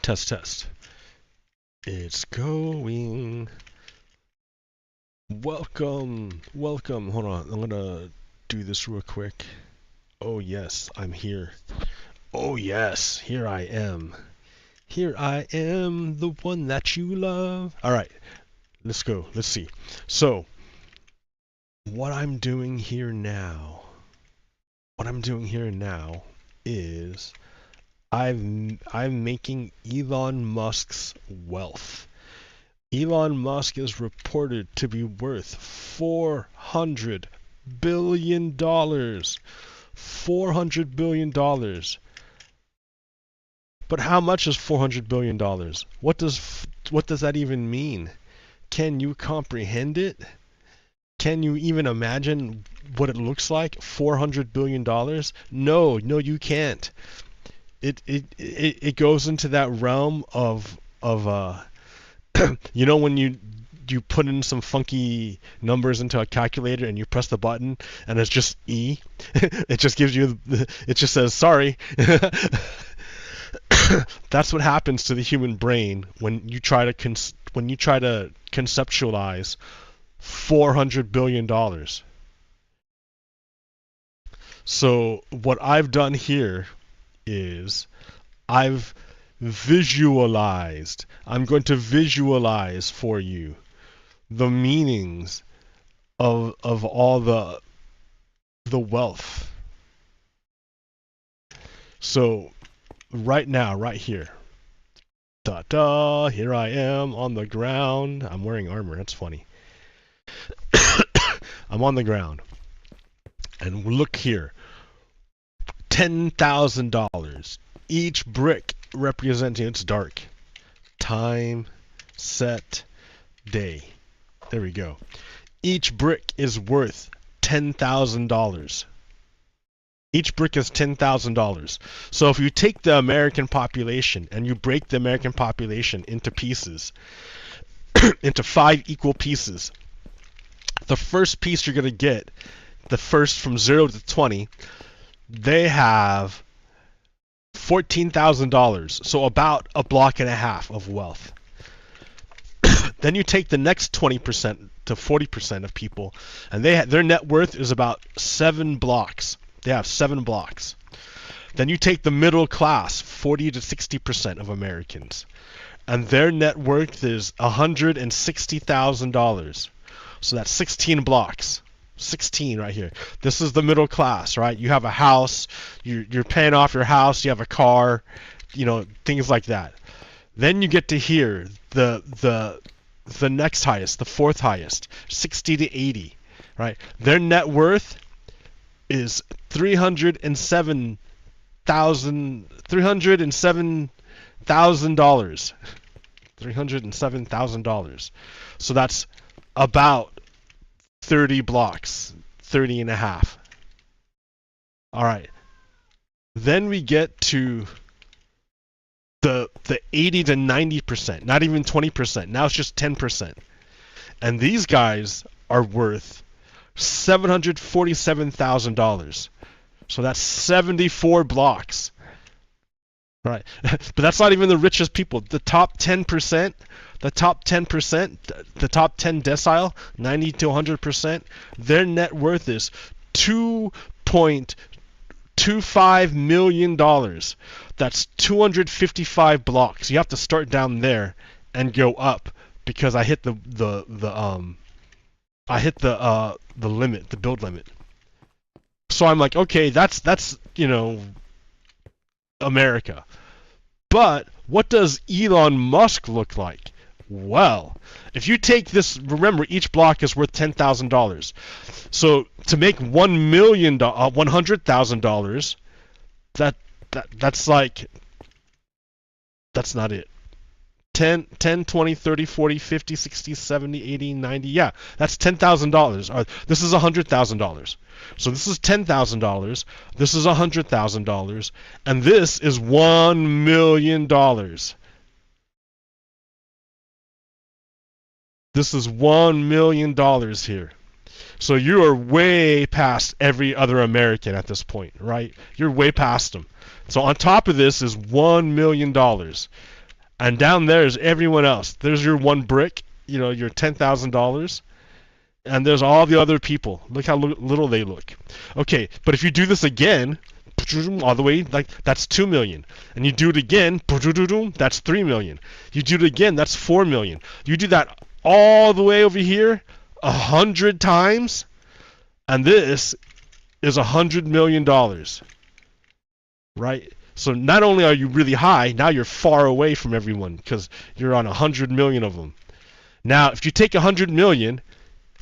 Test, test. It's going. Welcome, welcome. Hold on, I'm gonna do this real quick. Oh yes, I'm here. Oh yes, here I am. Here I am, the one that you love. Alright, let's go. Let's see. So, what I'm doing here now is I'm making Elon Musk's wealth. Elon Musk is reported to be worth $400 billion. $400 billion. But how much is $400 billion? What does that even mean? Can you comprehend it? Can you even imagine what it looks like? $400 billion? No, you can't. It goes into that realm of you know, when you put in some funky numbers into a calculator and you press the button and it's just E. It just gives you it just says sorry. That's what happens to the human brain when you try to conceptualize $400 billion. So what I've done here is I've visualized. I'm going to visualize for you the meanings of all the wealth. So right now, right here. Here I am on the ground. I'm wearing armor, that's funny. I'm on the ground. And look here. $10,000. Each brick representing its dark. Time, set, day. There we go. Each brick is worth $10,000. Each brick is $10,000. So if you take the American population and you break the American population into pieces, into 5 equal pieces, the first piece you're going to get, the first from 0 to 20, they have $14,000, so about a block and a half of wealth. Then you take the next 20% to 40% of people, and their net worth is about 7 blocks. They have 7 blocks. Then you take the middle class, 40 to 60% of Americans, and their net worth is $160,000. So that's 16 blocks. 16 right here. This is the middle class, right? You have a house, you're paying off your house, you have a car, you know, things like that. Then you get to here, the next highest, the 4th highest, 60 to 80, right? Their net worth is $307,000. $307,000. So that's about 30 blocks, 30 and a half. All right. Then we get to the 80 to 90%, not even 20%. Now it's just 10%. And these guys are worth $747,000. So that's 74 blocks. Right. But that's not even the richest people. The top 10%, the top 10%, the top 10 decile, 90 to 100%, their net worth is $2.25 million. That's 255 blocks. You have to start down there and go up because I hit the limit, the build limit. So I'm like, okay, that's you know, America. But what does Elon Musk look like? Well, if you take this, remember each block is worth $10,000. So to make $100,000, that's like, that's not it. 10, 20, 30, 40, 50, 60, 70, 80, 90, yeah, that's $10,000. This is $100,000. So this is $10,000, this is $100,000, and this is $1 million. This is $1 million here. So you are way past every other American at this point, right? You're way past them. So on top of this is $1 million. And down there is everyone else. There's your one brick, you know, your $10,000. And there's all the other people. Look how little they look. Okay, but if you do this again, all the way, like, that's 2 million. And you do it again, that's 3 million. You do it again, that's 4 million. You do that all the way over here 100 times, and this is $100 million. Right? So not only are you really high, now you're far away from everyone because you're on 100 million of them. Now, if you take 100 million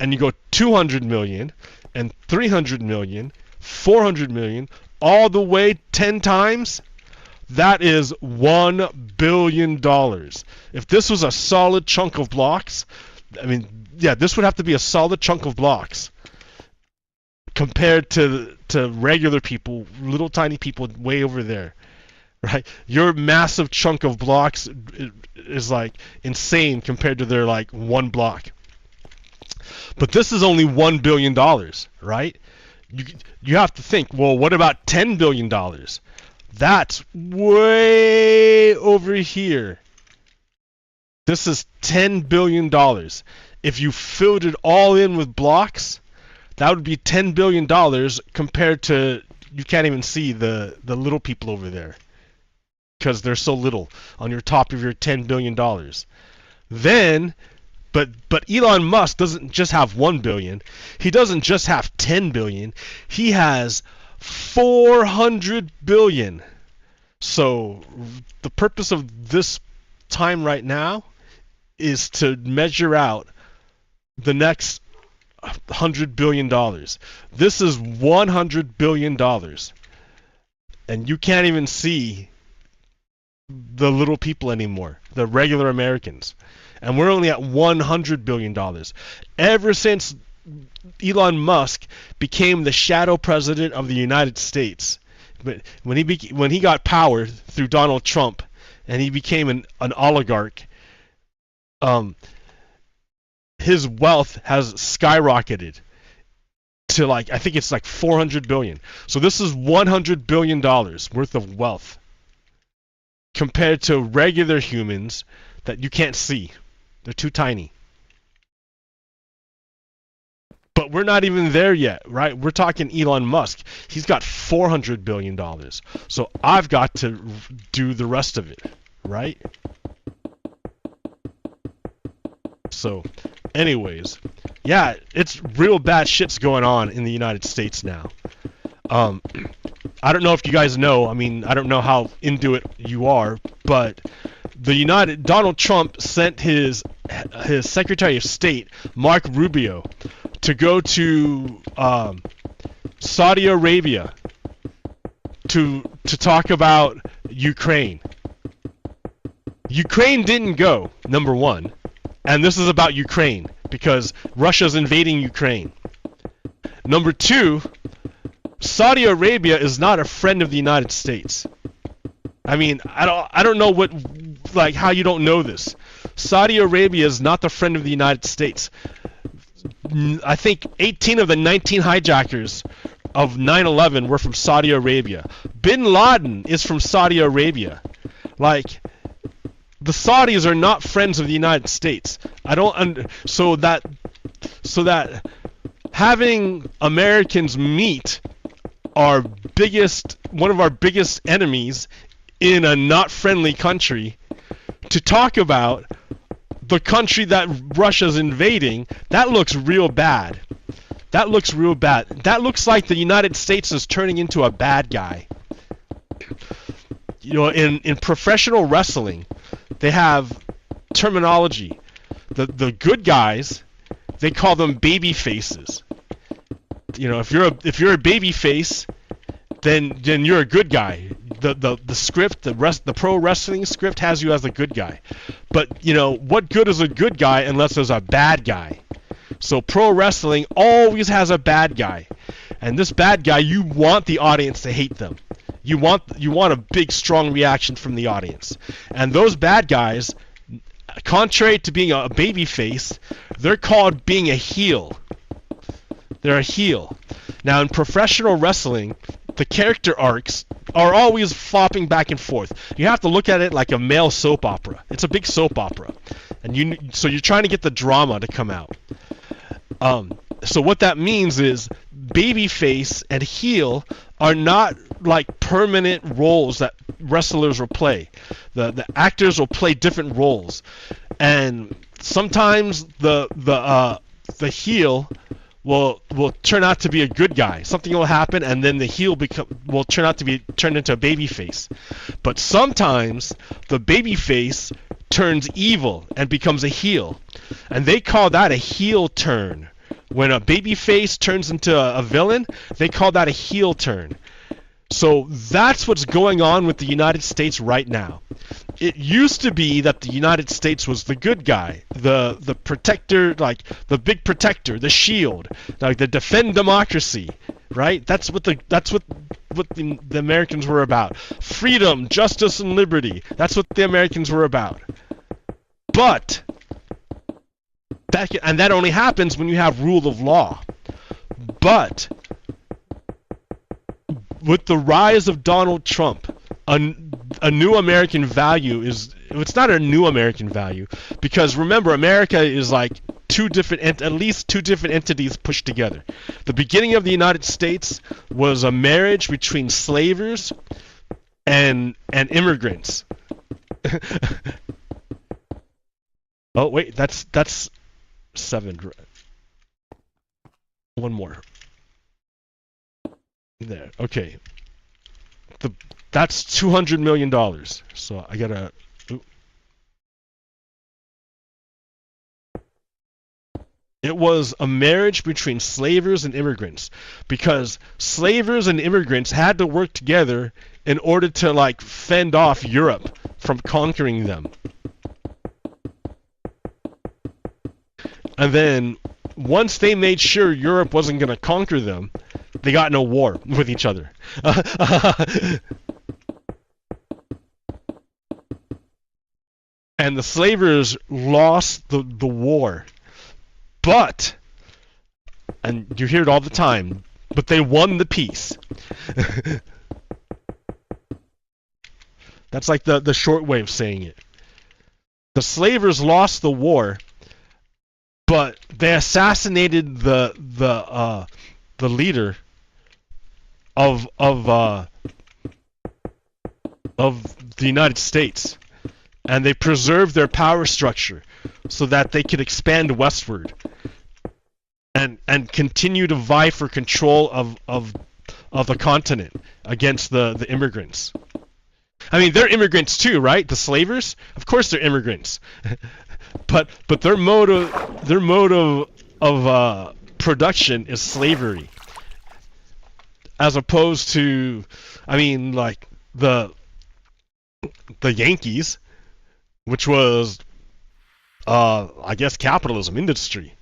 and you go 200 million and 300 million, 400 million, all the way 10 times, that is $1 billion. If this was a solid chunk of blocks, I mean, yeah, this would have to be a solid chunk of blocks compared to regular people, little tiny people way over there. Right? Your massive chunk of blocks is like insane compared to their like one block. But this is only $1 billion, right? You have to think, well, what about $10 billion? That's way over here. This is $10 billion. If you filled it all in with blocks, that would be $10 billion compared to, you can't even see the little people over there because they're so little on your top of your $10 billion. Then, but Elon Musk doesn't just have 1 billion. He doesn't just have 10 billion. He has 400 billion. So the purpose of this time right now is to measure out the next $100 billion. This is $100 billion. And you can't even see the little people anymore, the regular Americans. And we're only at $100 billion. Ever since Elon Musk became the shadow president of the United States, but when he got power through Donald Trump and he became an oligarch, his wealth has skyrocketed to like, I think it's like 400 billion. So this is $100 billion worth of wealth compared to regular humans that you can't see. They're too tiny. But we're not even there yet, right? We're talking Elon Musk. He's got $400 billion. So I've got to do the rest of it, right? So, anyways, yeah, it's real bad shit's going on in the United States now. I don't know if you guys know, I mean, I don't know how into it you are, but Donald Trump sent his Secretary of State, Mark Rubio, to go to Saudi Arabia to talk about Ukraine. Ukraine didn't go, number one. And this is about Ukraine, because Russia's invading Ukraine. Number two, Saudi Arabia is not a friend of the United States. I mean, I don't know what, like, how you don't know this. Saudi Arabia is not the friend of the United States. I think 18 of the 19 hijackers of 9/11 were from Saudi Arabia. Bin Laden is from Saudi Arabia. Like, the Saudis are not friends of the United States. So that having Americans meet one of our biggest enemies in a not friendly country to talk about the country that Russia's invading, that looks real bad. That looks real bad. That looks like the United States is turning into a bad guy. You know, in professional wrestling, they have terminology. The good guys, they call them baby faces. You know, if you're a baby face, then you're a good guy. The script, the pro wrestling script has you as a good guy. But you know, what good is a good guy unless there's a bad guy? So pro wrestling always has a bad guy, and this bad guy, you want the audience to hate them. You want a big, strong reaction from the audience. And those bad guys, contrary to being a baby face, they're called being a heel. They're a heel. Now, in professional wrestling, the character arcs are always flopping back and forth. You have to look at it like a male soap opera. It's a big soap opera, and so you're trying to get the drama to come out. So what that means is babyface and heel are not like permanent roles that wrestlers will play. The actors will play different roles, and sometimes the heel will turn out to be a good guy. Something will happen, and then the heel will turn out to be turned into a babyface. But sometimes the babyface turns evil and becomes a heel, and they call that a heel turn. When a babyface turns into a villain, they call that a heel turn. So that's what's going on with the United States right now. It used to be that the United States was the good guy, the protector, like the big protector, the shield, like the defend democracy, right? That's what the Americans were about. Freedom, justice, and liberty. That's what the Americans were about. But that only happens when you have rule of law. But with the rise of Donald Trump, a new American value is, it's not a new American value, because remember, America is like at least two different entities pushed together. The beginning of the United States was a marriage between slavers and immigrants. Oh wait, that's 7. One more. There. Okay. That's $200 million. So I gotta. Ooh. It was a marriage between slavers and immigrants, because slavers and immigrants had to work together in order to like fend off Europe from conquering them. And then once they made sure Europe wasn't going to conquer them, they got in a war with each other. And the slavers lost the war. But, and you hear it all the time, but they won the peace. That's like the short way of saying it. The slavers lost the war, but they assassinated the leader of the United States, and they preserved their power structure so that they could expand westward and continue to vie for control of the continent against the immigrants. I mean, they're immigrants too, right? The slavers, of course, they're immigrants. But their mode of production is slavery, as opposed to, I mean, like the Yankees, which was, I guess, capitalism, industry,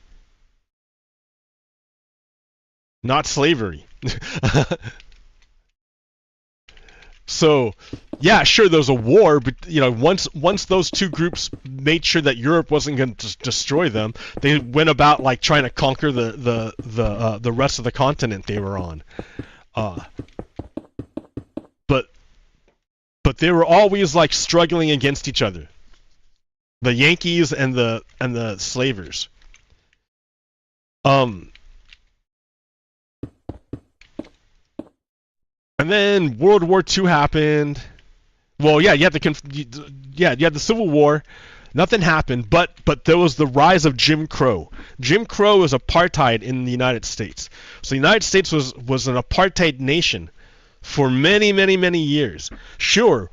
not slavery. So, yeah, sure, there was a war, but once those two groups made sure that Europe wasn't going to destroy them, they went about like trying to conquer the rest of the continent they were on. But they were always like struggling against each other, the Yankees and the slavers. And then World War II happened. Well, yeah, you had the Civil War. Nothing happened, but there was the rise of Jim Crow. Jim Crow is apartheid in the United States. So the United States was an apartheid nation for many, many, many years. Sure,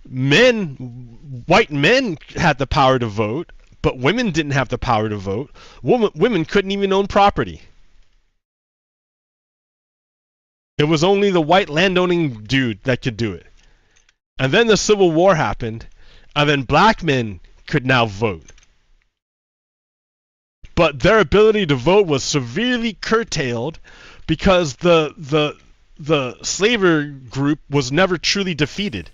white men had the power to vote, but women didn't have the power to vote. Women couldn't even own property. It was only the white landowning dude that could do it. And then the Civil War happened, and then black men could now vote. But their ability to vote was severely curtailed because the slaver group was never truly defeated.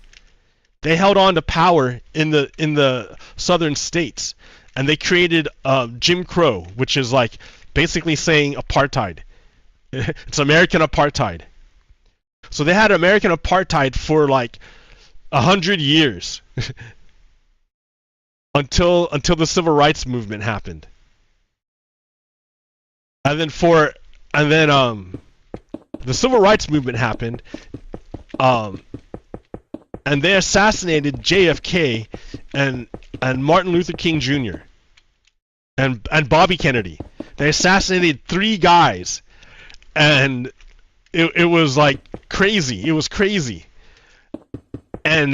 They held on to power in the southern states, and they created Jim Crow, which is like basically saying apartheid. It's American apartheid. So they had American apartheid for like 100 years until the civil rights movement happened. And then the civil rights movement happened, and they assassinated JFK and Martin Luther King Jr. and Bobby Kennedy. They assassinated 3 guys, and it was like crazy. It was crazy. And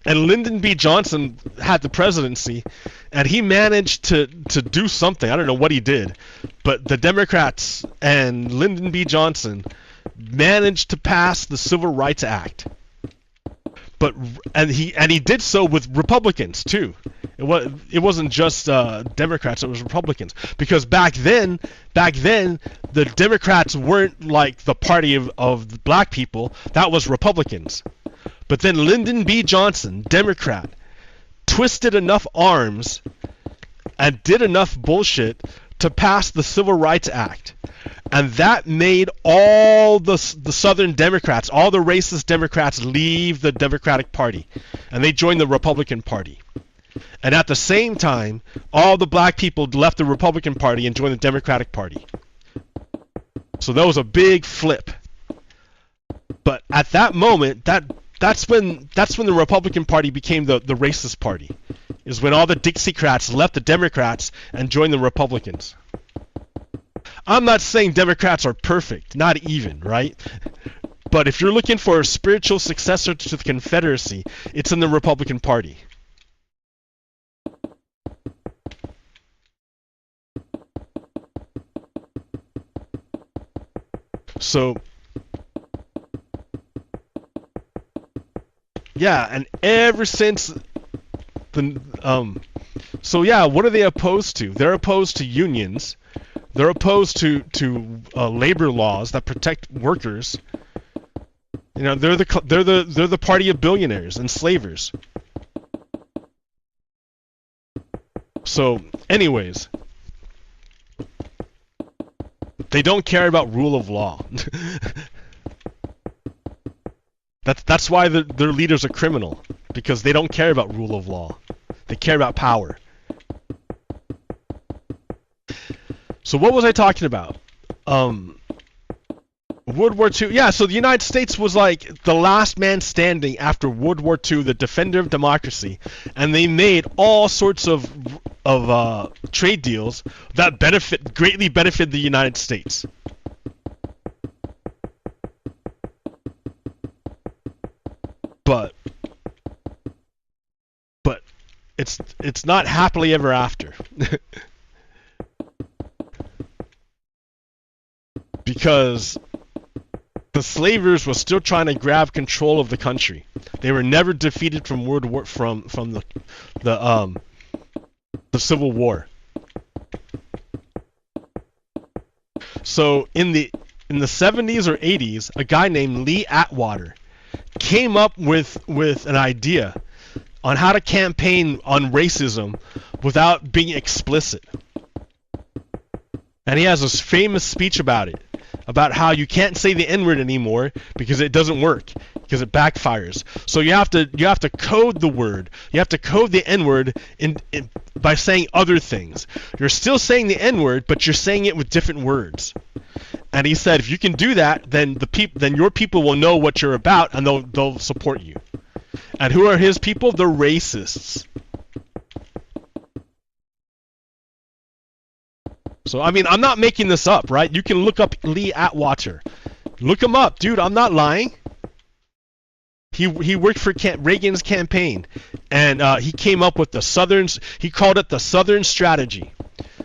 Lyndon B. Johnson had the presidency, and he managed to do something. I don't know what he did, but the Democrats and Lyndon B. Johnson managed to pass the Civil Rights Act. And he did so with Republicans too. It wasn't just Democrats; it was Republicans. Because back then the Democrats weren't like the party of black people. That was Republicans. But then Lyndon B. Johnson, Democrat, twisted enough arms and did enough bullshit to pass the Civil Rights Act. And that made all the Southern Democrats, all the racist Democrats, leave the Democratic Party. And they joined the Republican Party. And at the same time, all the black people left the Republican Party and joined the Democratic Party. So that was a big flip. But at that moment, that's when the Republican Party became the racist party. Is when all the Dixiecrats left the Democrats and joined the Republicans. I'm not saying Democrats are perfect, not even, right? But if you're looking for a spiritual successor to the Confederacy, it's in the Republican Party. So yeah, and ever since so yeah, what are they opposed to? They're opposed to unions. They're opposed to labor laws that protect workers. You know, they're the party of billionaires and slavers. So, anyways, they don't care about rule of law. That's why their leader's a criminal, because they don't care about rule of law. They care about power. So what was I talking about? World War II. Yeah, so the United States was like the last man standing after World War II, the defender of democracy, and they made all sorts of trade deals that greatly benefit the United States. But it's not happily ever after. Because the slavers were still trying to grab control of the country. They were never defeated from the Civil War. So in the 70s or 80s, a guy named Lee Atwater came up with an idea on how to campaign on racism without being explicit. And he has this famous speech about it, about how you can't say the N-word anymore because it doesn't work, because it backfires. So you have to code the word. You have to code the N-word by saying other things. You're still saying the N-word, but you're saying it with different words. And he said, if you can do that, then your people will know what you're about, and they'll support you. And who are his people? The racists. So, I mean, I'm not making this up, right? You can look up Lee Atwater. Look him up, dude. I'm not lying. He worked for Reagan's campaign, and he came up with he called it the Southern Strategy.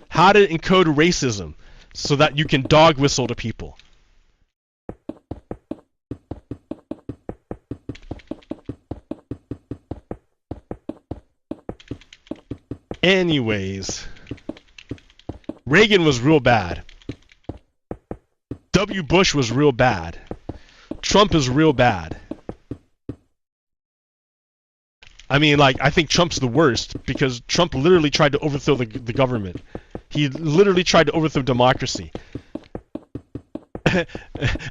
How to encode racism so that you can dog whistle to people. Anyways, Reagan was real bad. W. Bush was real bad. Trump is real bad. I mean, like, I think Trump's the worst because Trump literally tried to overthrow the government. He literally tried to overthrow democracy.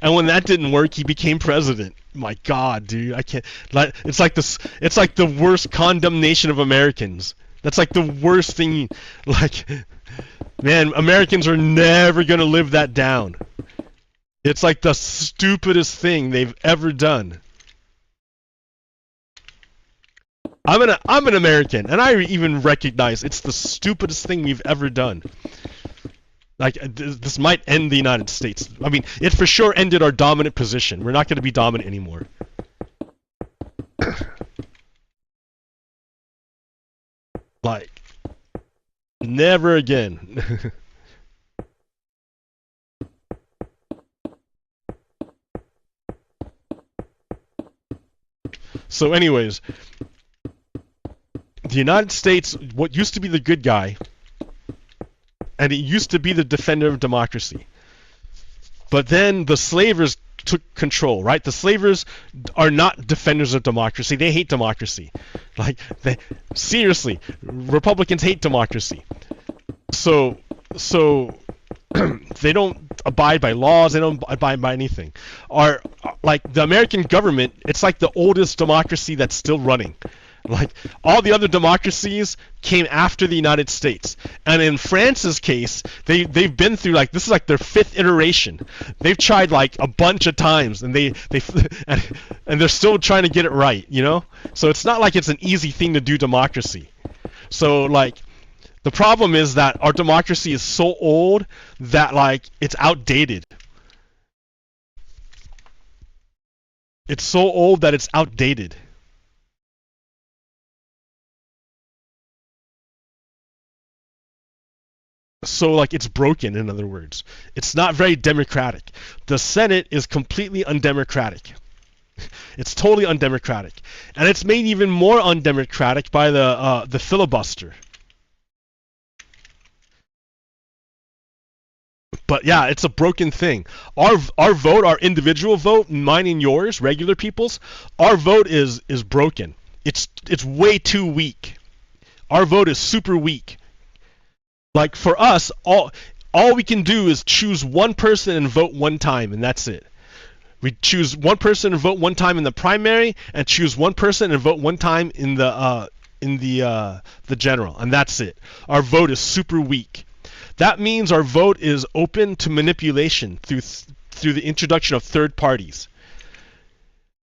And when that didn't work, he became president. My God, dude, I can't. It's like this. It's like the worst condemnation of Americans. That's like the worst thing. Like, man, Americans are never gonna live that down. It's like the stupidest thing they've ever done. I'm an American, and I even recognize it's the stupidest thing we've ever done. Like, this might end the United States. I mean, it for sure ended our dominant position. We're not going to be dominant anymore. Like, never again. So anyways, the United States, what used to be the good guy, and it used to be the defender of democracy. But then the slavers took control, right? The slavers are not defenders of democracy. They hate democracy. Like, seriously, Republicans hate democracy. So they don't abide by laws. They don't abide by anything. Like, the American government, it's like the oldest democracy that's still running. Like, all the other democracies came after the United States. And in France's case, they've been through, like, this is like their 5th iteration. They've tried, like, a bunch of times, and and they're still trying to get it right, you know? So it's not like it's an easy thing to do democracy. So, like, the problem is that our democracy is so old that, like, it's outdated. It's so old that it's outdated. So, like, it's broken, in other words. It's not very democratic. The Senate is completely undemocratic. It's totally undemocratic. And it's made even more undemocratic by the filibuster. But yeah, it's a broken thing. Our vote, our individual vote, mine and yours, regular people's, our vote is broken. It's way too weak. Our vote is super weak. Like, for us, all we can do is choose one person and vote one time, and that's it. We choose one person and vote one time in the primary, and choose one person and vote one time in the general, and that's it. Our vote is super weak. That means our vote is open to manipulation through the introduction of third parties.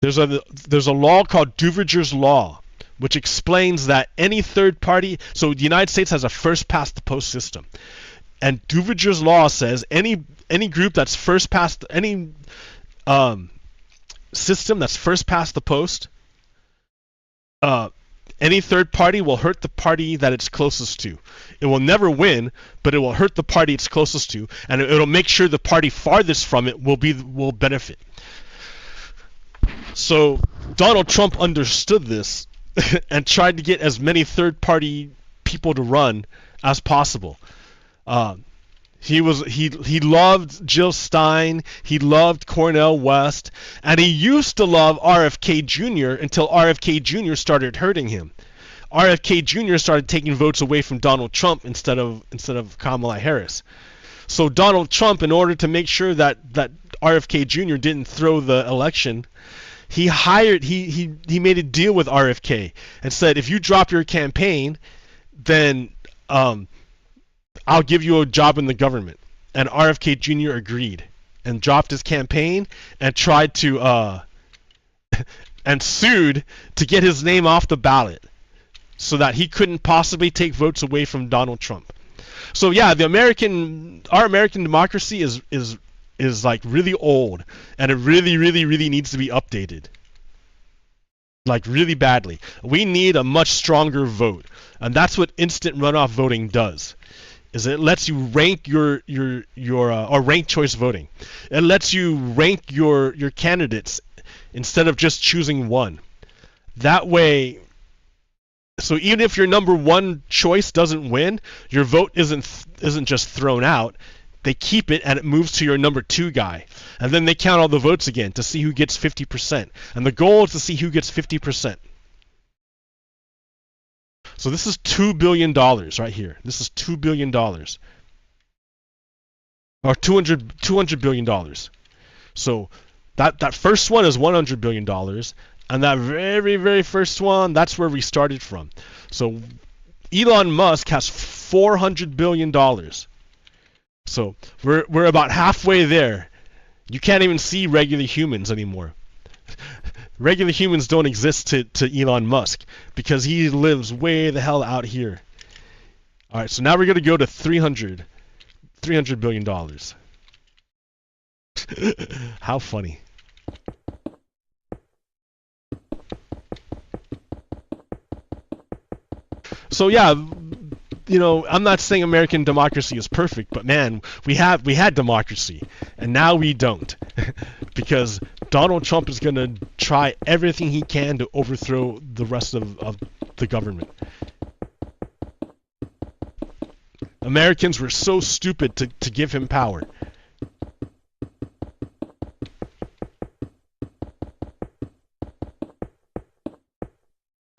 There's a law called Duverger's Law, which explains that any third party, so the United States has a first past the post system, and Duverger's Law says any group that's first past, any system that's first past the post, any third party will hurt the party that it's closest to. It will never win, but it will hurt the party it's closest to, and it'll make sure the party farthest from it will benefit. So Donald Trump understood this and tried to get as many third-party people to run as possible. He loved Jill Stein, he loved Cornel West, and he used to love RFK Jr. until RFK Jr. started hurting him. RFK Jr. started taking votes away from Donald Trump instead of Kamala Harris. So Donald Trump, in order to make sure that RFK Jr. didn't throw the election, he made a deal with RFK and said, if you drop your campaign, then I'll give you a job in the government. And RFK Jr. agreed and dropped his campaign and tried to and sued to get his name off the ballot so that he couldn't possibly take votes away from Donald Trump. So yeah, our American democracy is like really old, and it really needs to be updated. Like, really badly. We need a much stronger vote, and that's what instant runoff voting does. Is it lets you rank your or ranked choice voting. It lets you rank your candidates instead of just choosing one. That way, so even if your number one choice doesn't win, your vote isn't just thrown out. They keep it and it moves to your number 2 guy. And then they count all the votes again to see who gets 50%. And the goal is to see who gets 50%. So this is $2 billion right here. This is $2 billion. or $200 billion. So that first one is $100 billion, and that very first one, that's where we started from. So Elon Musk has $400 billion. So we're about halfway there. You can't even see regular humans anymore. Regular humans don't exist to Elon Musk because he lives way the hell out here. All right, so now we're gonna go to $300 billion. How funny. So yeah, you know, I'm not saying American democracy is perfect, but man, we had democracy, and now we don't, because Donald Trump is gonna try everything he can to overthrow the rest of the government. Americans were so stupid to give him power.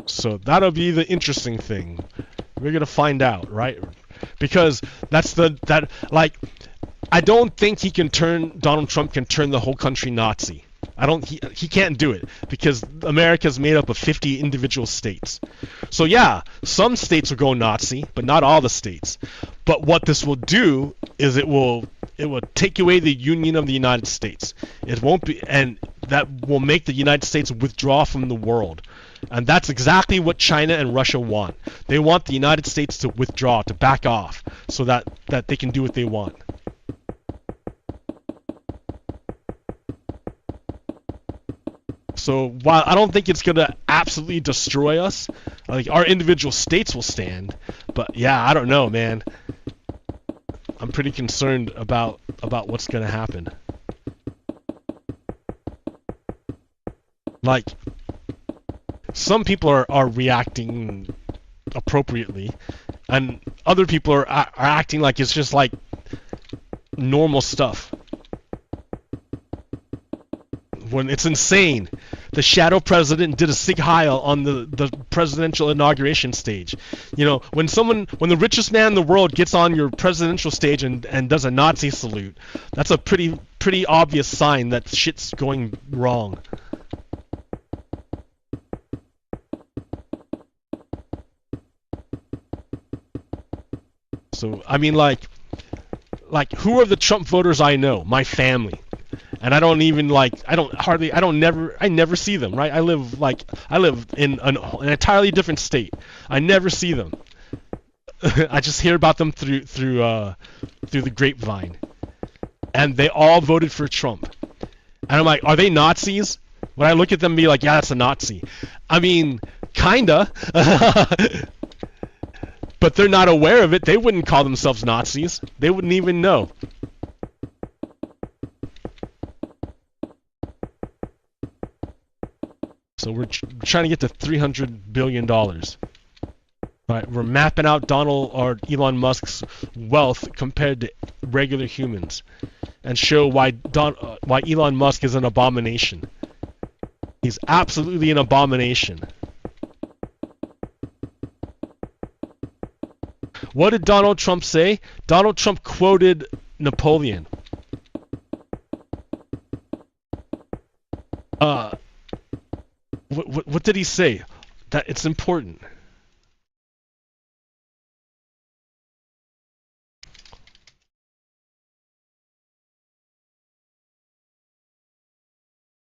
So that'll be the interesting thing. We're gonna find out, right? Because I don't think Donald Trump can turn the whole country Nazi. He can't do it because America's made up of 50 individual states. So yeah, some states will go Nazi, but not all the states. But what this will do is it will take away the union of the United States. It won't be, and that will make the United States withdraw from the world. And that's exactly what China and Russia want. They want the United States to withdraw, to back off, so that they can do what they want. So while I don't think it's gonna absolutely destroy us, like our individual states will stand, but yeah, I don't know, man. I'm pretty concerned about what's gonna happen. Like, some people are reacting appropriately, and other people are acting like it's just like normal stuff. When it's insane. The shadow president did a Sig Heil on the presidential inauguration stage. You know, when the richest man in the world gets on your presidential stage and does a Nazi salute, that's a pretty obvious sign that shit's going wrong. So, I mean, like, who are the Trump voters I know? My family. And I never see them, right? I live in an entirely different state. I never see them. I just hear about them through the grapevine. And they all voted for Trump. And I'm like, are they Nazis? When I look at them and be like, yeah, that's a Nazi. I mean, kinda. But they're not aware of it. They wouldn't call themselves Nazis. They wouldn't even know. So we're trying to get to $300 billion. All right, we're mapping out Elon Musk's wealth compared to regular humans, and show why Elon Musk is an abomination. He's absolutely an abomination. What did Donald Trump say? Donald Trump quoted Napoleon. What did he say? That it's important.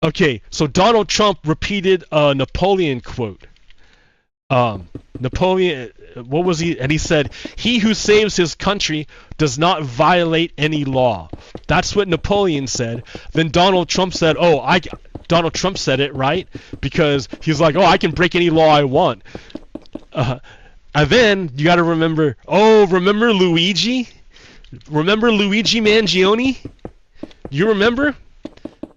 Okay, so Donald Trump repeated a Napoleon quote. Napoleon, what was he? And he said, "He who saves his country does not violate any law." That's what Napoleon said. Then Donald Trump said, Donald Trump said it, right? Because he's like, I can break any law I want. And then you got to remember, remember Luigi? Remember Luigi Mangione? You remember?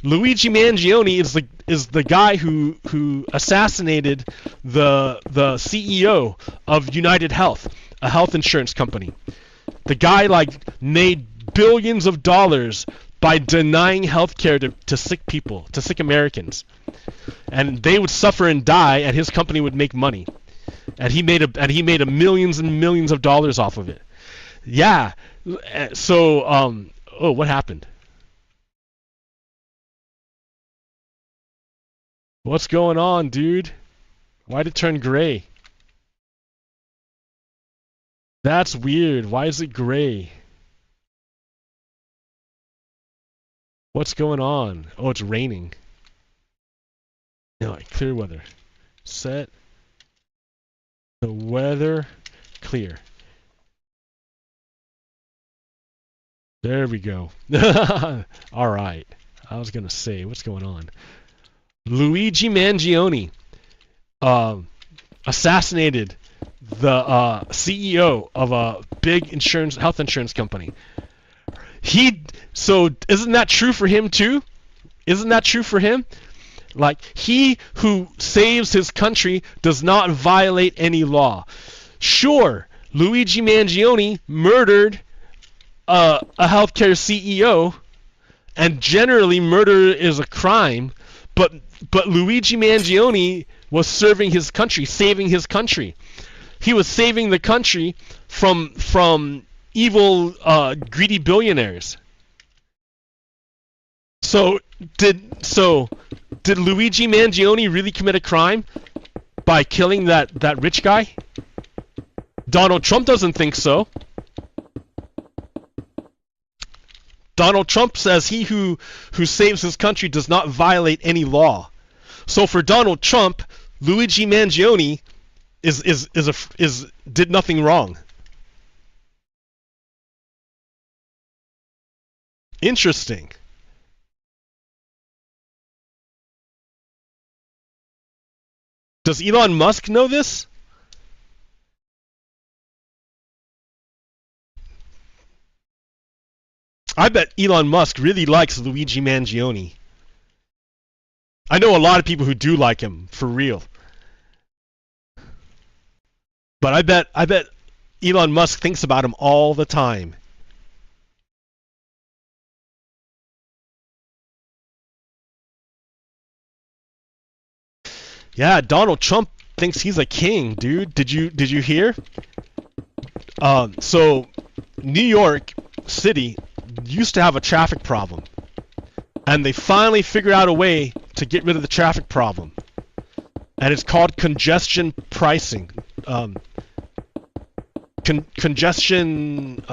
Luigi Mangione is the guy who assassinated the CEO of United Health, a health insurance company. The guy made billions of dollars by denying health care to sick people, to sick Americans. And they would suffer and die, and his company would make money. And he made millions and millions of dollars off of it. Yeah. So Oh, what happened? What's going on, dude? Why'd it turn gray? That's weird. Why is it gray? What's going on? Oh, it's raining. No, clear weather. Set the weather clear. There we go. All right. I was gonna say, what's going on? Luigi Mangione assassinated the CEO of a big health insurance company. So isn't that true for him too? Isn't that true for him? Like, he who saves his country does not violate any law. Sure, Luigi Mangione murdered a healthcare CEO, and generally murder is a crime, but Luigi Mangione was serving his country, saving his country. He was saving the country from evil, greedy billionaires. So did Luigi Mangione really commit a crime by killing that rich guy? Donald Trump doesn't think so. Donald Trump says he who saves his country does not violate any law. So for Donald Trump, Luigi Mangione did nothing wrong. Interesting. Does Elon Musk know this? I bet Elon Musk really likes Luigi Mangione. I know a lot of people who do like him, for real. But I bet Elon Musk thinks about him all the time. Yeah, Donald Trump thinks he's a king, dude. Did you hear? So New York City used to have a traffic problem, and they finally figured out a way to get rid of the traffic problem, and it's called congestion pricing. Congestion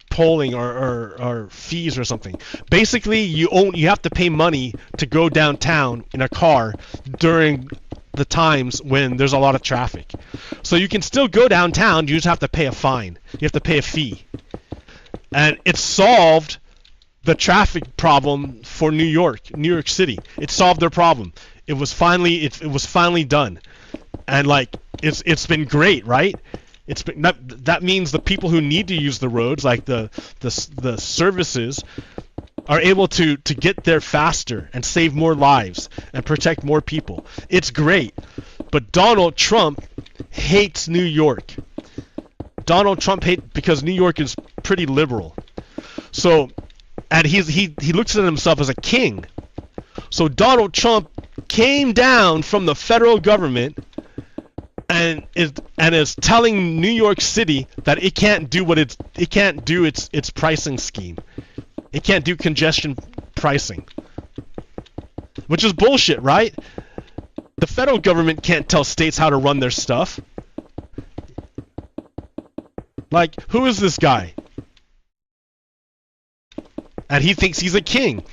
tolling or fees or something. Basically, you have to pay money to go downtown in a car during the times when there's a lot of traffic. So you can still go downtown, you just have to pay a fine. You have to pay a fee. And it solved the traffic problem for New York City. It solved their problem. It was finally done. And like it's been great, right? It's been, that means the people who need to use the roads, like the services, are able to get there faster and save more lives and protect more people. It's great. But Donald Trump hates New York. Donald Trump hates because New York is pretty liberal. So, and he looks at himself as a king. So Donald Trump came down from the federal government and is telling New York City that it can't do its pricing scheme. It can't do congestion pricing, which is bullshit, right? The federal government can't tell states how to run their stuff. Like, who is this guy? And he thinks he's a king.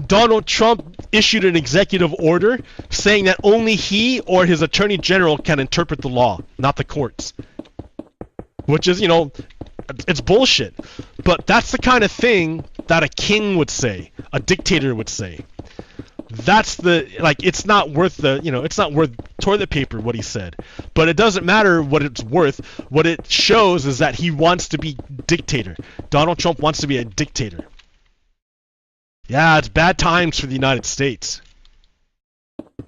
Donald Trump issued an executive order saying that only he or his attorney general can interpret the law, not the courts. Which is, it's bullshit. But that's the kind of thing that a king would say, a dictator would say. That's it's not worth it's not worth toilet paper what he said. But it doesn't matter what it's worth. What it shows is that he wants to be dictator. Donald Trump wants to be a dictator. Yeah, it's bad times for the United States.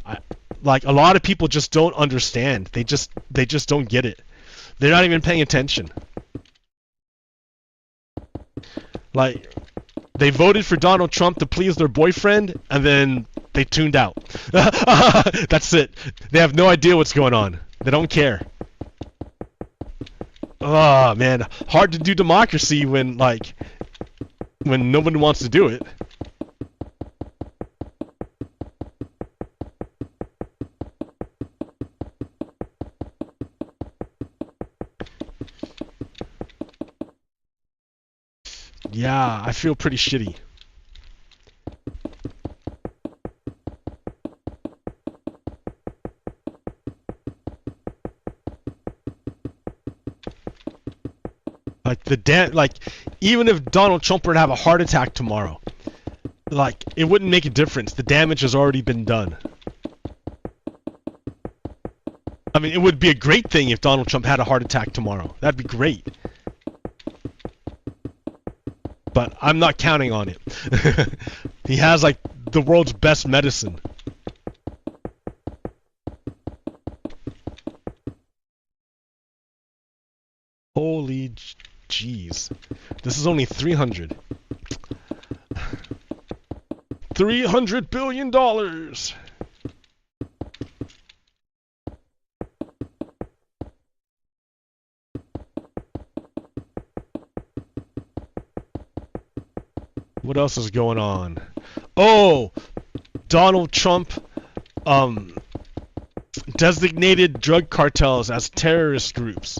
A lot of people just don't understand. They just don't get it. They're not even paying attention. Like, they voted for Donald Trump to please their boyfriend, and then they tuned out. That's it. They have no idea what's going on. They don't care. Oh man, hard to do democracy when when nobody wants to do it. Yeah, I feel pretty shitty. Like even if Donald Trump were to have a heart attack tomorrow, like it wouldn't make a difference. The damage has already been done. I mean, it would be a great thing if Donald Trump had a heart attack tomorrow. That'd be great. But I'm not counting on it. He has like the world's best medicine. Holy jeez. This is only 300. $300 billion! What else is going on? Oh! Donald Trump, designated drug cartels as terrorist groups.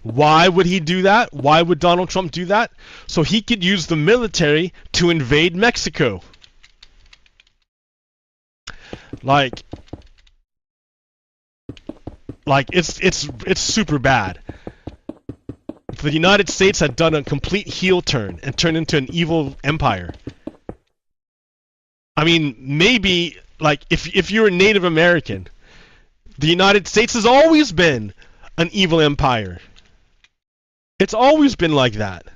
Why would he do that? Why would Donald Trump do that? So he could use the military to invade Mexico. Like it's super bad. If the United States had done a complete heel turn and turned into an evil empire. I mean, maybe like if you're a Native American, the United States has always been an evil empire. It's always been like that.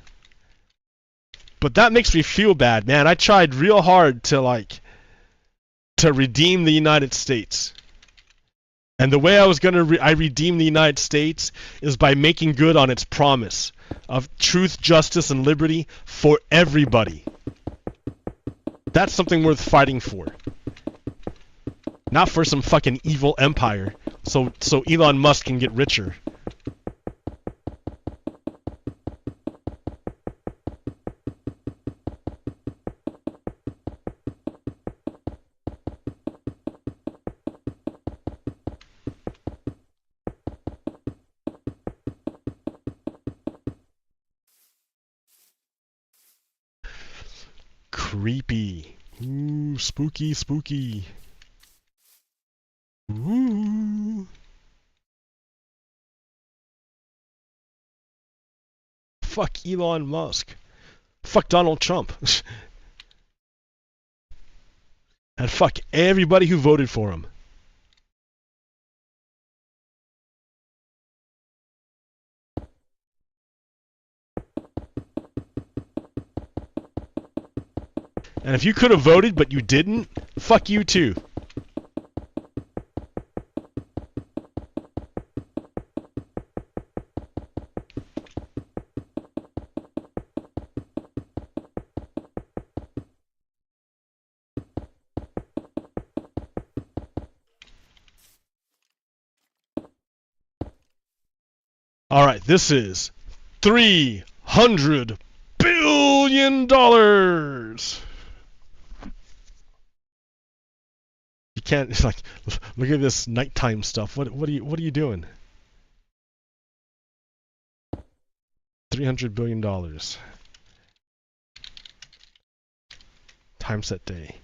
But that makes me feel bad, man. I tried real hard to redeem the United States. And the way I was gonna redeem the United States is by making good on its promise of truth, justice, and liberty for everybody. That's something worth fighting for. Not for some fucking evil empire, so Elon Musk can get richer. Creepy. Ooh, spooky, spooky. Ooh. Fuck Elon Musk. Fuck Donald Trump. And fuck everybody who voted for him. And if you could have voted but you didn't, fuck you too. Alright, this is $300 billion! You can't, it's like, look at this nighttime stuff. What are you doing? $300 billion. Time set day.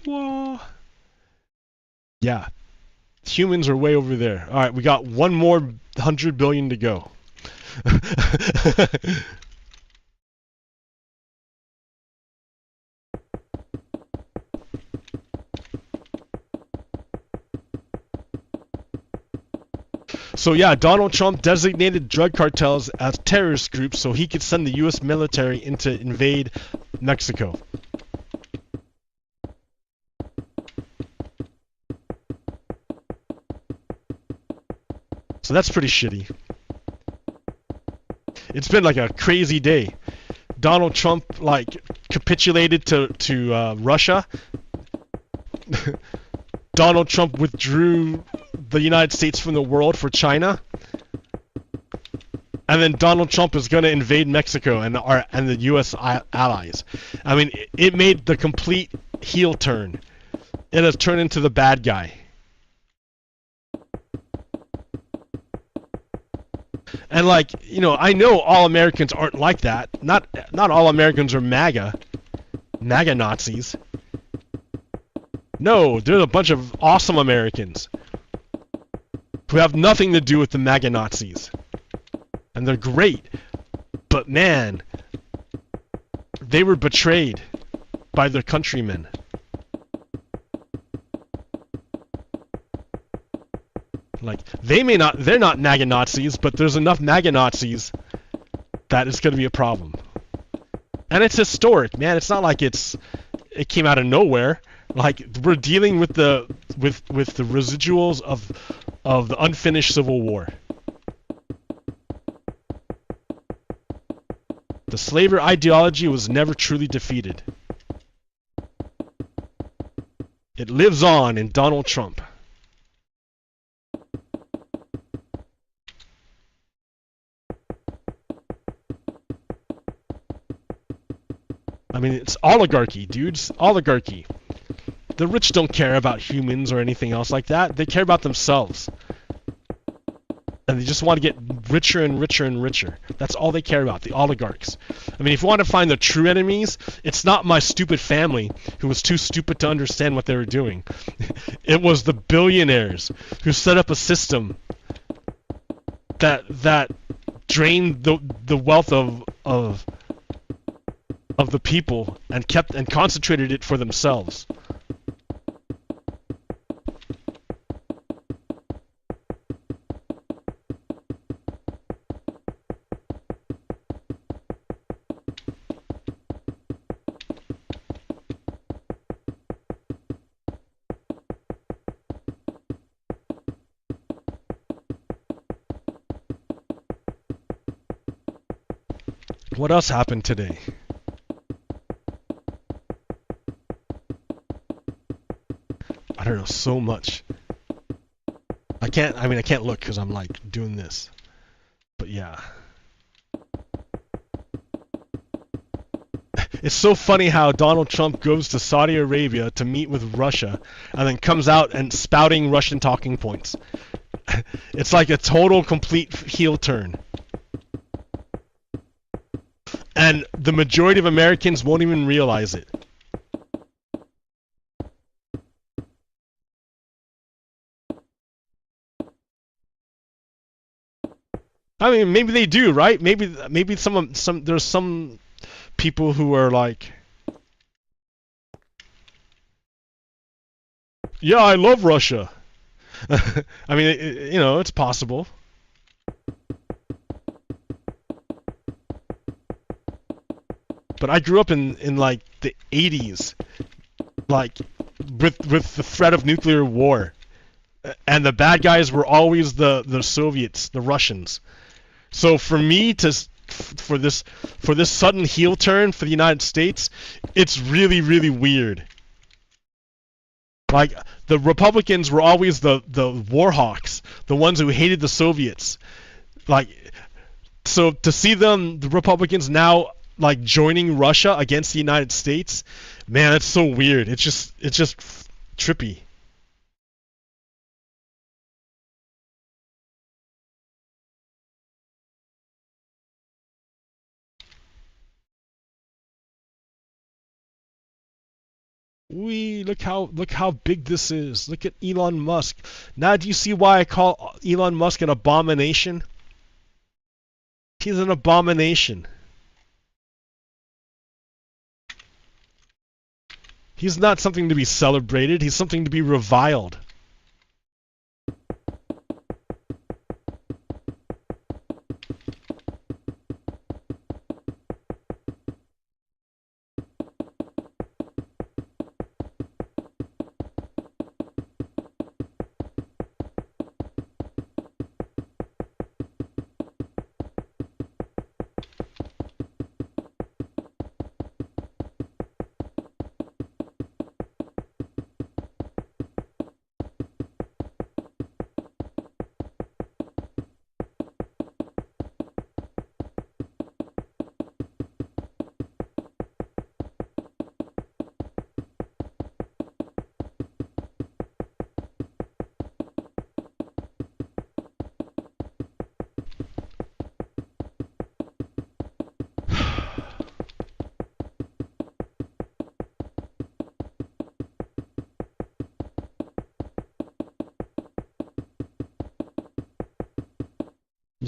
Whoa. Yeah. Humans are way over there. Alright, we got one more 100 billion to go. So yeah, Donald Trump designated drug cartels as terrorist groups so he could send the US military in to invade Mexico. So that's pretty shitty. It's been like a crazy day. Donald Trump like capitulated to Russia. Donald Trump withdrew the United States from the world for China. And then Donald Trump is going to invade Mexico and the U.S. allies. I mean, it made the complete heel turn. It has turned into the bad guy. And like, you know, I know all Americans aren't like that. Not all Americans are MAGA Nazis. No, they're a bunch of awesome Americans who have nothing to do with the MAGA Nazis. And they're great. But man, they were betrayed by their countrymen. Like, they're not MAGA Nazis, but there's enough MAGA Nazis that it's going to be a problem. And it's historic, man. It's not like it came out of nowhere. Like, we're dealing with the residuals of the unfinished Civil War. The slavery ideology was never truly defeated. It lives on in Donald Trump. I mean, it's oligarchy, dudes. Oligarchy. The rich don't care about humans or anything else like that. They care about themselves. And they just want to get richer and richer and richer. That's all they care about, the oligarchs. I mean, if you want to find the true enemies, it's not my stupid family who was too stupid to understand what they were doing. It was the billionaires who set up a system that drained the wealth of the people and concentrated it for themselves. What else happened today? I don't know, so much. I can't look because I'm like doing this. But yeah. It's so funny how Donald Trump goes to Saudi Arabia to meet with Russia and then comes out and spouting Russian talking points. It's like a total complete heel turn. And the majority of Americans won't even realize it. I mean, maybe they do, right? Maybe there's some people who are like, yeah, I love Russia. I mean, you know, it's possible. But I grew up in like the 80s, like with the threat of nuclear war, and the bad guys were always the Soviets, the Russians. So for me for this sudden heel turn for the United States, it's really, really weird. Like, the Republicans were always the war hawks, the ones who hated the Soviets. Like, so to see the Republicans now like joining Russia against the United States, man, it's so weird. It's just trippy. Look how big this is. Look at Elon Musk. Now do you see why I call Elon Musk an abomination? He's an abomination. He's not something to be celebrated. He's something to be reviled.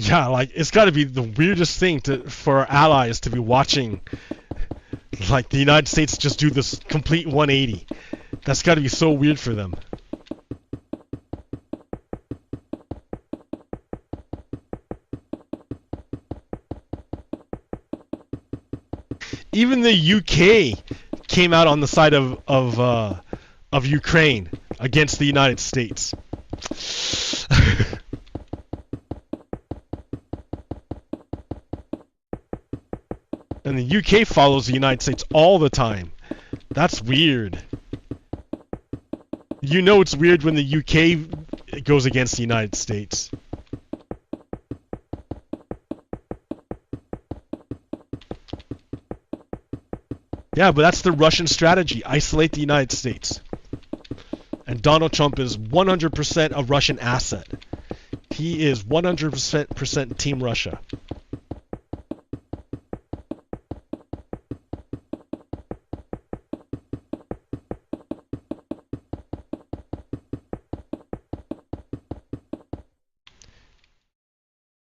Yeah, like it's got to be the weirdest thing for our allies to be watching, like the United States just do this complete 180. That's got to be so weird for them. Even the UK came out on the side of Ukraine against the United States. And the UK follows the United States all the time. That's weird. You know it's weird when the UK goes against the United States. Yeah, but that's the Russian strategy. Isolate the United States. And Donald Trump is 100% a Russian asset. He is 100% Team Russia.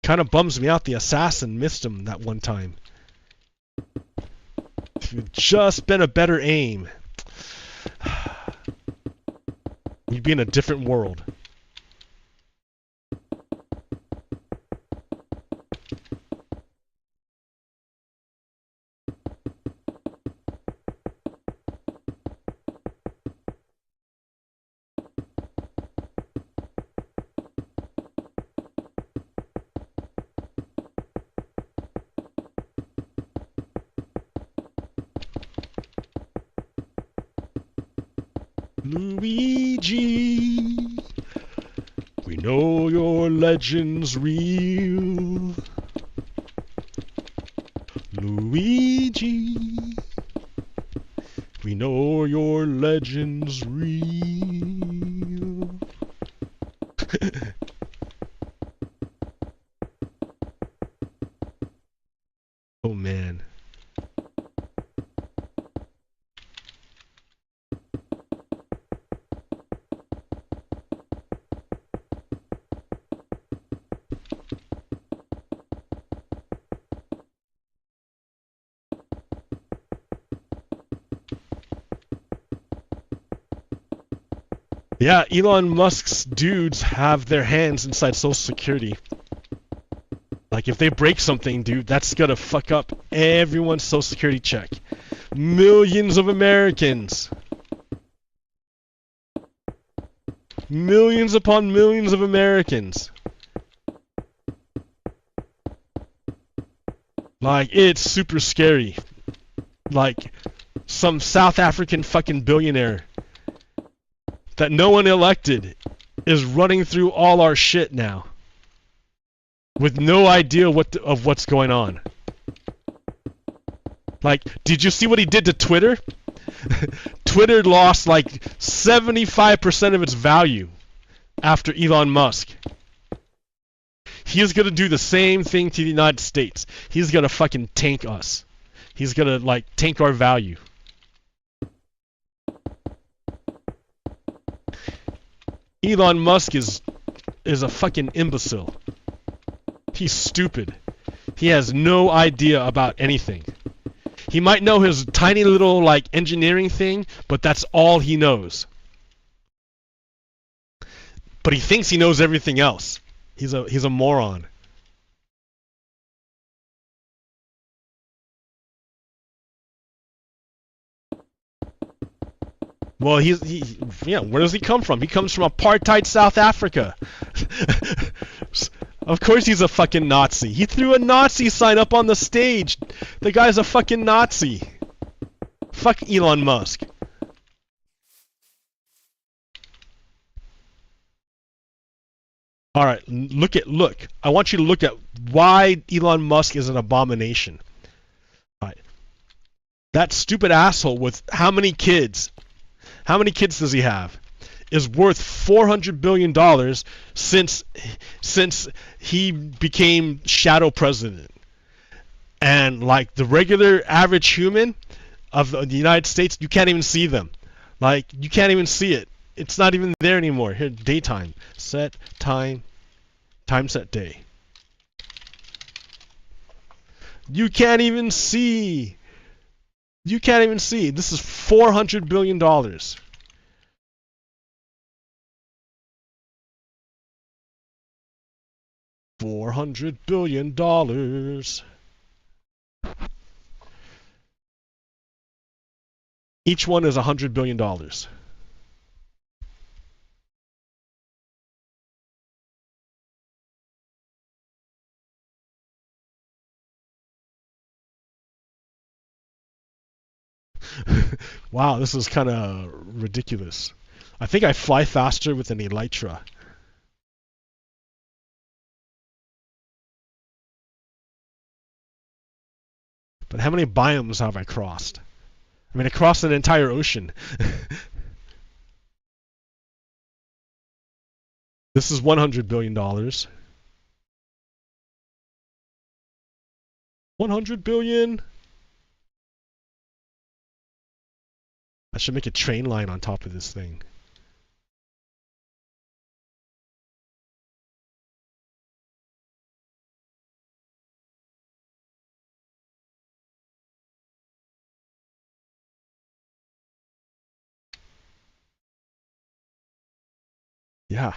Kind of bums me out the assassin missed him that one time. If you'd just been a better aim, we'd be in a different world. Luigi, we know your legend's real. Luigi, we know your legend's real. Oh man. Yeah, Elon Musk's dudes have their hands inside Social Security. Like, if they break something, dude, that's gonna fuck up everyone's Social Security check. Millions of Americans. Millions upon millions of Americans. Like, it's super scary. Like, some South African fucking billionaire that no one elected is running through all our shit now with no idea of what's going on. Like, did you see what he did to Twitter? Twitter lost like 75% of its value after Elon Musk. He's gonna do the same thing to the United States. He's gonna fucking tank us. He's gonna like tank our value. Elon Musk is a fucking imbecile. He's stupid. He has no idea about anything. He might know his tiny little like engineering thing, but that's all he knows. But he thinks he knows everything else. He's a moron. Well, yeah, where does he come from? He comes from apartheid South Africa. Of course he's a fucking Nazi. He threw a Nazi sign up on the stage. The guy's a fucking Nazi. Fuck Elon Musk. Alright, look. I want you to look at why Elon Musk is an abomination. Alright. That stupid asshole with how many kids? How many kids does he have? Is worth $400 billion since he became shadow president. And like the regular average human of the United States, you can't even see them. Like, you can't even see it. It's not even there anymore. Here, daytime. Set time set day. You can't even see. You can't even see. This is $400 billion. $400 billion. Each one is $100 billion. Wow, this is kind of ridiculous. I think I fly faster with an elytra. But how many biomes have I crossed? I mean, I crossed an entire ocean. This is $100 billion. $100 billion. I should make a train line on top of this thing. Yeah.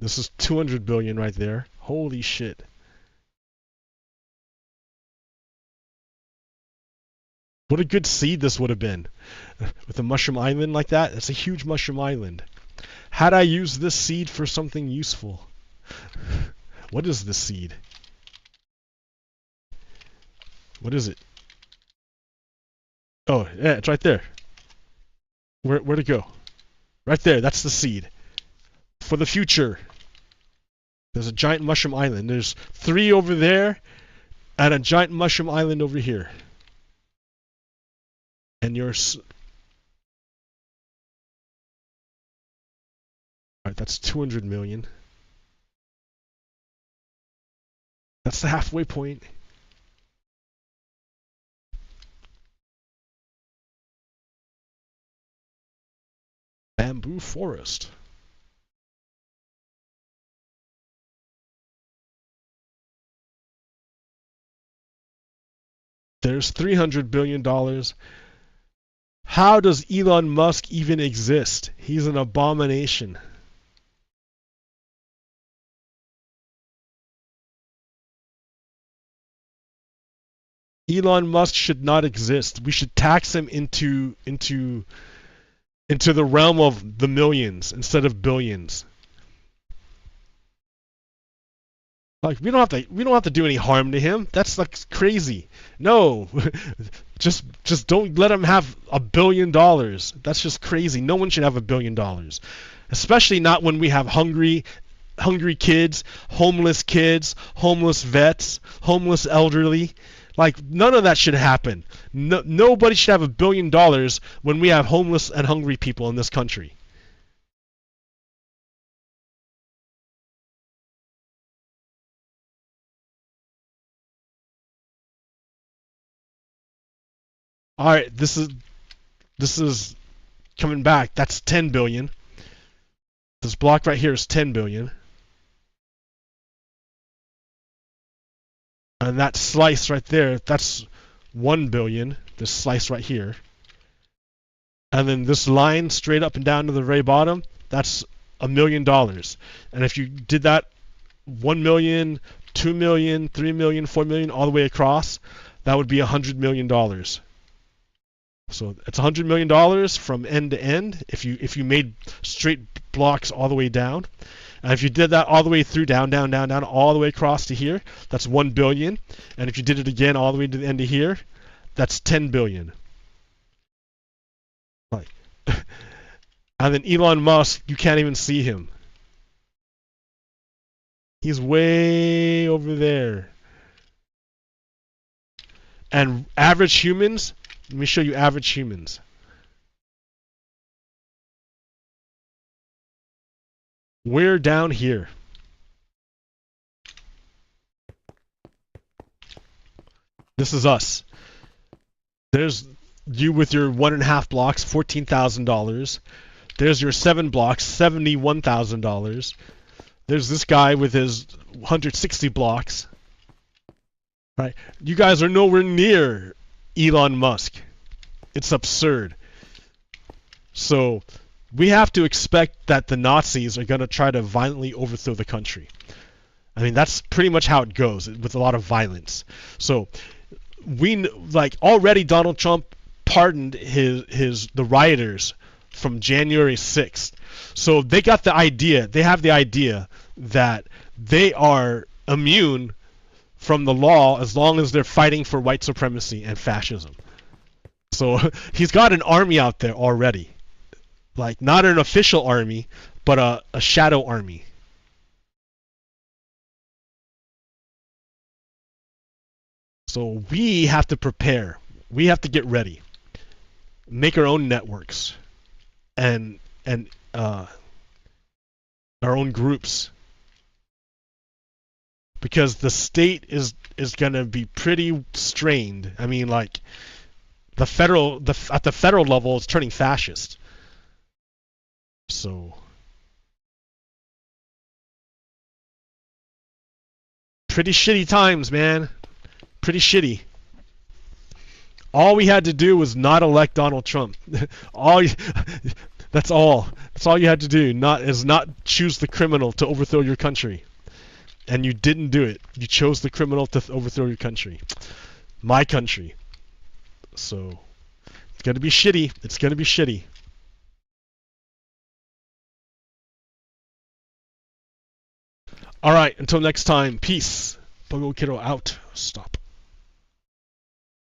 This is 200 billion right there. Holy shit. What a good seed this would have been. With a mushroom island like that, that's a huge mushroom island. Had I used this seed for something useful? What is this seed? What is it? Oh, yeah, it's right there. Where'd it go? Right there, that's the seed. For the future. There's a giant mushroom island. There's 3 over there, and a giant mushroom island over here. And yours. Alright, that's 200 million. That's the halfway point. Bamboo forest. There's $300 billion. How does Elon Musk even exist? He's an abomination. Elon Musk should not exist. We should tax him into the realm of the millions instead of billions. Like we don't have to do any harm to him. That's like crazy. No. just don't let him have $1 billion. That's just crazy. No one should have $1 billion. Especially not when we have hungry kids, homeless vets, homeless elderly. Like none of that should happen. No, nobody should have $1 billion when we have homeless and hungry people in this country. All right, this is coming back. That's 10 billion. This block right here is 10 billion. And that slice right there, that's 1 billion. This slice right here. And then this line straight up and down to the very bottom, that's $1 million. And if you did that 1 million, 2 million, 3 million, 4 million, all the way across, that would be $100 million. So it's $100 million from end to end if you made straight blocks all the way down. And if you did that all the way through, down, all the way across to here, that's 1 billion. And if you did it again all the way to the end of here, that's 10 billion. Right. And then Elon Musk, you can't even see him. He's way over there. And average humans, let me show you average humans. We're down here. This is us. There's you with your 1.5 blocks, $14,000. There's your 7 blocks, $71,000. There's this guy with his 160 blocks. Right? You guys are nowhere near Elon Musk. It's absurd. So we have to expect that the Nazis are going to try to violently overthrow the country. I mean, that's pretty much how it goes, with a lot of violence. So already Donald Trump pardoned the rioters from January 6th. So they got the idea, they have the idea that they are immune from the law as long as they're fighting for white supremacy and fascism. So he's got an army out there already. Like, not an official army, but a shadow army. So we have to prepare. We have to get ready. Make our own networks. And our own groups. Because the state is going to be pretty strained. I mean, like, at the federal level, it's turning fascist. So pretty shitty times, man. Pretty shitty. All we had to do was not elect Donald Trump. That's all. That's all you had to do. Not choose the criminal to overthrow your country. And you didn't do it. You chose the criminal to overthrow your country. My country. So it's gonna be shitty. It's gonna be shitty. Alright, until next time, peace. Bogo Kiddo out. Stop.